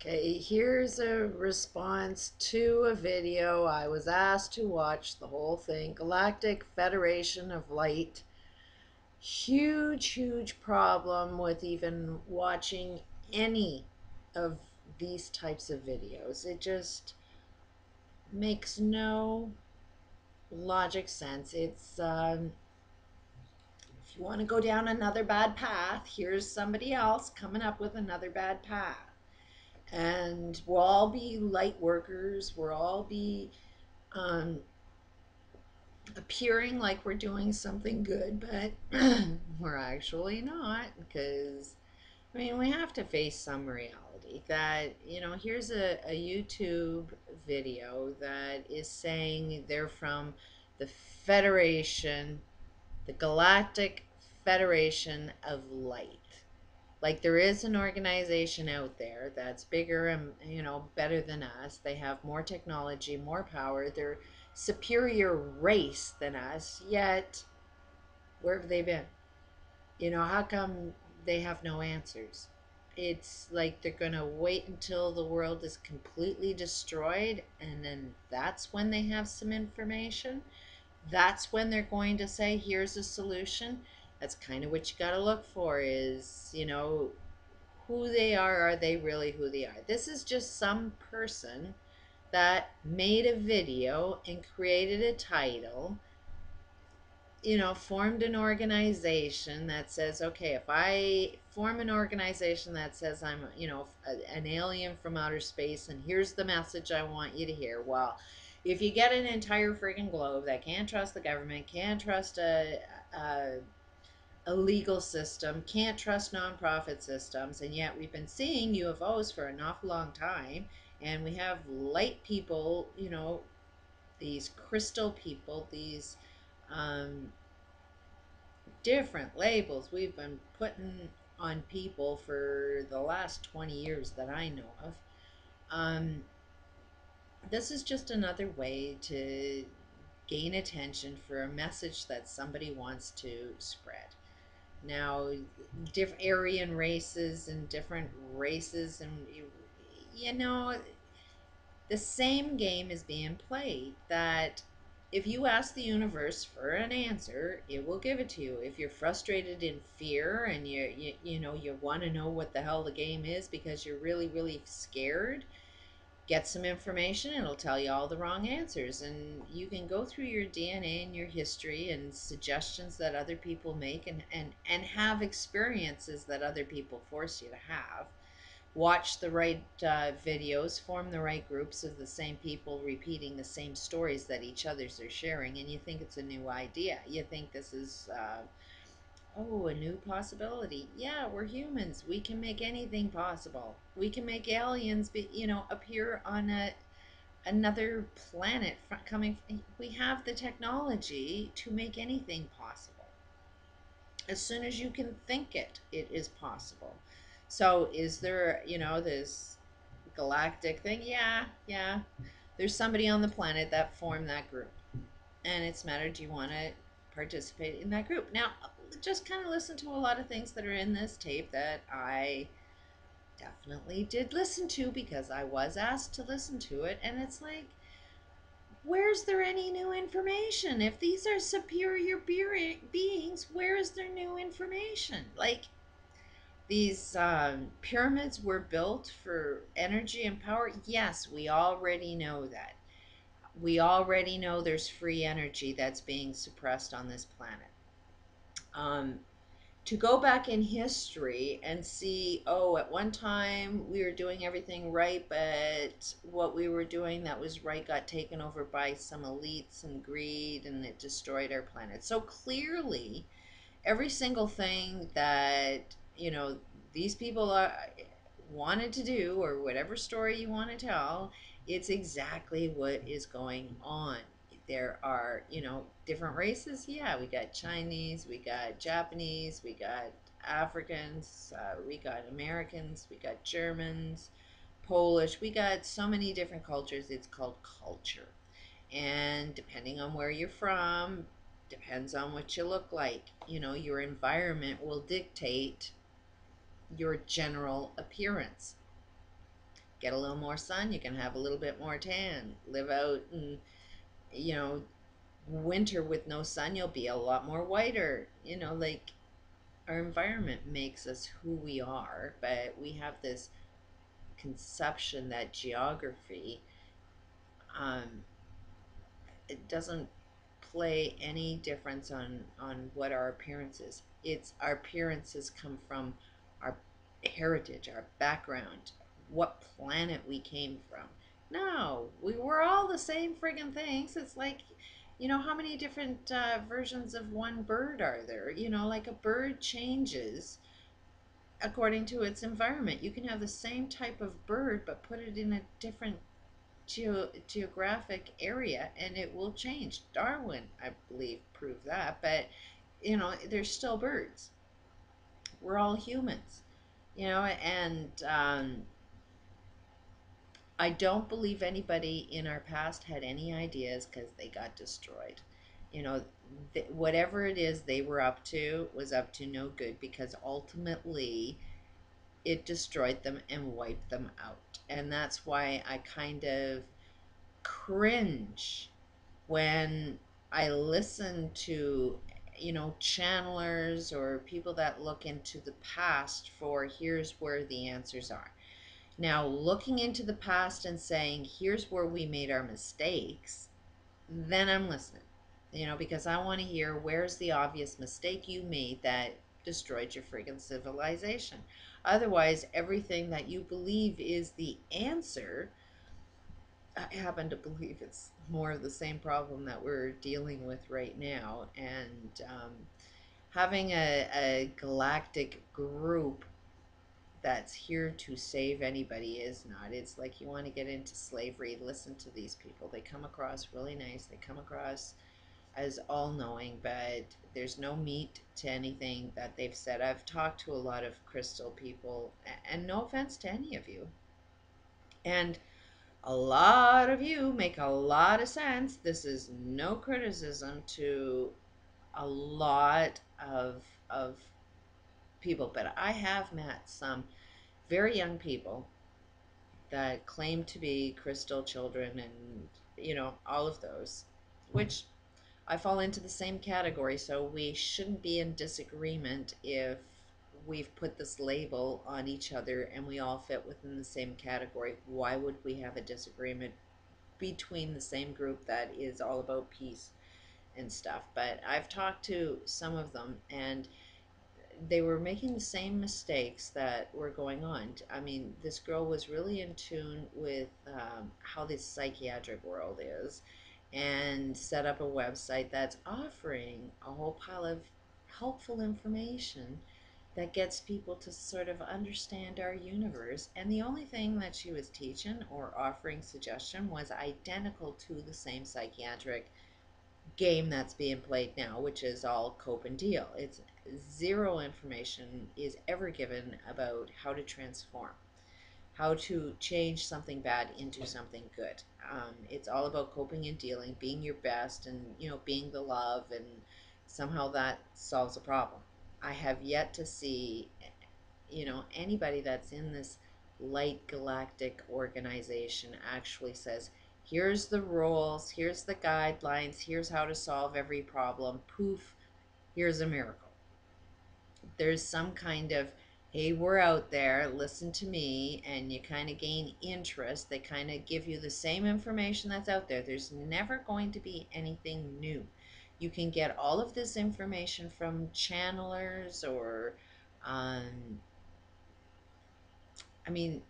Okay, here's a response to a video. I was asked to watch the whole thing. Galactic Federation of Light. Huge problem with even watching any of these types of videos. It just makes no logic sense. If you want to go down another bad path, here's somebody else coming up with another bad path. And we'll all be light workers. We'll all be um, appearing like we're doing something good, but we're actually not, because I mean, we have to face some reality that, here's a YouTube video that is saying they're from the Federation, the Galactic Federation of Light. Like, there is an organization out there that's bigger and, better than us. They have more technology, more power. They're superior race than us, yet where have they been? How come they have no answers? It's like they're going to wait until the world is completely destroyed, and then that's when they have some information. That's when they're going to say, here's a solution. That's kind of what you got to look for is, who they are they really who they are? This is just some person that made a video and created a title, formed an organization that says, okay, if I form an organization that says I'm, an alien from outer space, and here's the message I want you to hear. Well, if you get an entire freaking globe that can't trust the government, can't trust a legal system, can't trust nonprofit systems, and yet we've been seeing UFOs for an awful long time, and we have light people, these crystal people, these different labels we've been putting on people for the last 20 years that I know of. This is just another way to gain attention for a message that somebody wants to spread. Now, different Aryan races and different races, and the same game is being played, that if you ask the universe for an answer, it will give it to you. If you're frustrated in fear and you want to know what the hell the game is because you're really scared, get some information. It'll tell you all the wrong answers, and you can go through your DNA and your history and suggestions that other people make, and have experiences that other people force you to have. Watch the right videos, form the right groups of the same people repeating the same stories that each others are sharing, and you think it's a new idea. You think this is a new possibility. Yeah, we're humans. We can make anything possible. We can make aliens appear on another planet coming. We have the technology to make anything possible. As soon as you can think it, it is possible. So is there, this galactic thing? Yeah. There's somebody on the planet that formed that group. And it's a matter, do you want to participate in that group? Now, just kind of listen to a lot of things that are in this tape that I definitely did listen to because I was asked to listen to it. And it's like, where's there any new information? If these are superior beings, where is there new information? Like, these pyramids were built for energy and power. Yes, we already know that. We already know there's free energy that's being suppressed on this planet. To go back in history and see, oh, at one time we were doing everything right, but what we were doing that was right got taken over by some elites and greed, and it destroyed our planet. So clearly, every single thing that, these people wanted to do, or whatever story you want to tell, it's exactly what is going on. There are, different races. Yeah, we got Chinese, we got Japanese, we got Africans, we got Americans, we got Germans, Polish. We got so many different cultures. It's called culture. And depending on where you're from, depends on what you look like. Your environment will dictate your general appearance. Get a little more sun, you can have a little bit more tan. Live out in, you know, winter with no sun, you'll be a lot more whiter. You know, like our environment makes us who we are, but we have this conception that geography, um, it doesn't play any difference on what our appearance is. It's our appearances come from our heritage, our background, what planet we came from. No, we were all the same friggin' things. It's like, you know, how many different versions of one bird are there? You know, like a bird changes according to its environment. You can have the same type of bird, but put it in a different geographic area and it will change. Darwin, I believe, proved that, but you know, they're still birds. We're all humans, you know, and I don't believe anybody in our past had any ideas because they got destroyed. You know, whatever it is they were up to was up to no good because ultimately it destroyed them and wiped them out. And that's why I kind of cringe when I listen to, you know, channelers or people that look into the past for here's where the answers are. Now, looking into the past and saying here's where we made our mistakes, then I'm listening, you know, because I want to hear where's the obvious mistake you made that destroyed your friggin' civilization. Otherwise, everything that you believe is the answer, I happen to believe it's more of the same problem that we're dealing with right now. And having a galactic group that's here to save anybody is not. It's like you want to get into slavery. Listen to these people. They come across really nice. They come across as all-knowing, but there's no meat to anything that they've said. I've talked to a lot of crystal people, and no offense to any of you. And a lot of you make a lot of sense. This is no criticism to a lot of people, but I have met some very young people that claim to be crystal children and you know all of those, which I fall into the same category, so we shouldn't be in disagreement if we've put this label on each other and we all fit within the same category. Why would we have a disagreement between the same group that is all about peace and stuff? But I've talked to some of them and they were making the same mistakes that were going on. I mean, this girl was really in tune with how the psychiatric world is and set up a website that's offering a whole pile of helpful information that gets people to sort of understand our universe. And the only thing that she was teaching or offering suggestion was identical to the same psychiatric game that's being played now, which is all cope and deal. It's zero information is ever given about how to transform, how to change something bad into something good. It's all about coping and dealing, being your best, and you know, being the love, and somehow that solves a problem. I have yet to see, you know, anybody that's in this light galactic organization actually says, here's the rules, here's the guidelines, here's how to solve every problem, poof, here's a miracle. There's some kind of, hey, we're out there, listen to me, and you kind of gain interest. They kind of give you the same information that's out there. There's never going to be anything new. You can get all of this information from channelers or I mean,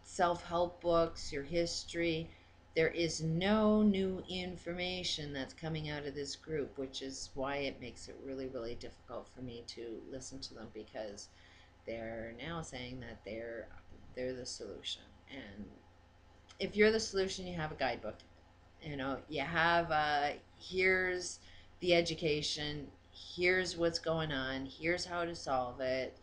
self-help books, your history. There is no new information that's coming out of this group, which is why it makes it really, really difficult for me to listen to them, because they're now saying that they're the solution. And if you're the solution, you have a guidebook. You know, you have here's the education, here's what's going on, here's how to solve it.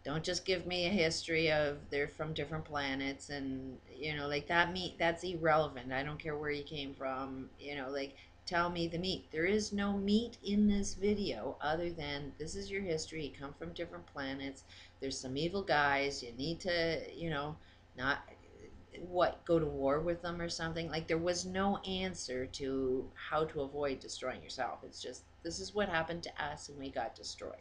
Don't just give me a history of they're from different planets and you know, like that's irrelevant. I don't care where you came from, you know, like tell me the meat. There is no meat in this video other than this is your history. You come from different planets. There's some evil guys. You need to, you know, not what, go to war with them or something. Like there was no answer to how to avoid destroying yourself. It's just this is what happened to us and we got destroyed.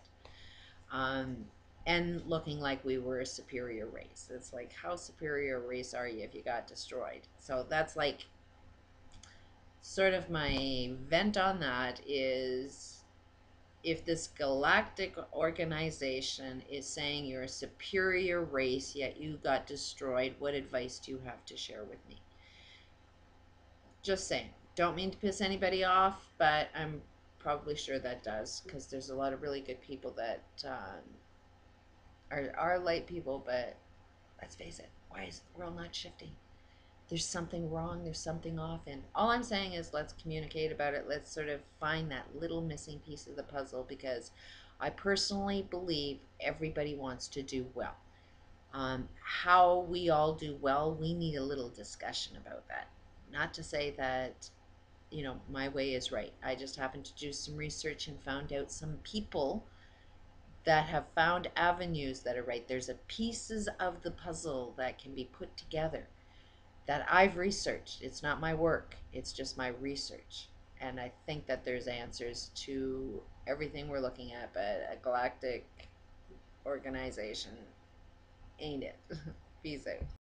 Um, and looking like we were a superior race. It's like, how superior a race are you if you got destroyed? So that's like sort of my vent on that is, if this galactic organization is saying you're a superior race yet you got destroyed, what advice do you have to share with me? Just saying. Don't mean to piss anybody off, but I'm probably sure that does, because there's a lot of really good people that are light people, but let's face it, why is the world not shifting? There's something wrong, there's something off, and all I'm saying is let's communicate about it. Let's sort of find that little missing piece of the puzzle, because I personally believe everybody wants to do well. How we all do well, we need a little discussion about that. Not to say that, my way is right. I just happened to do some research and found out some people that have found avenues that are right. There's a pieces of the puzzle that can be put together that I've researched. It's not my work, it's just my research. And I think that there's answers to everything we're looking at, but a galactic organization ain't it. Peace out.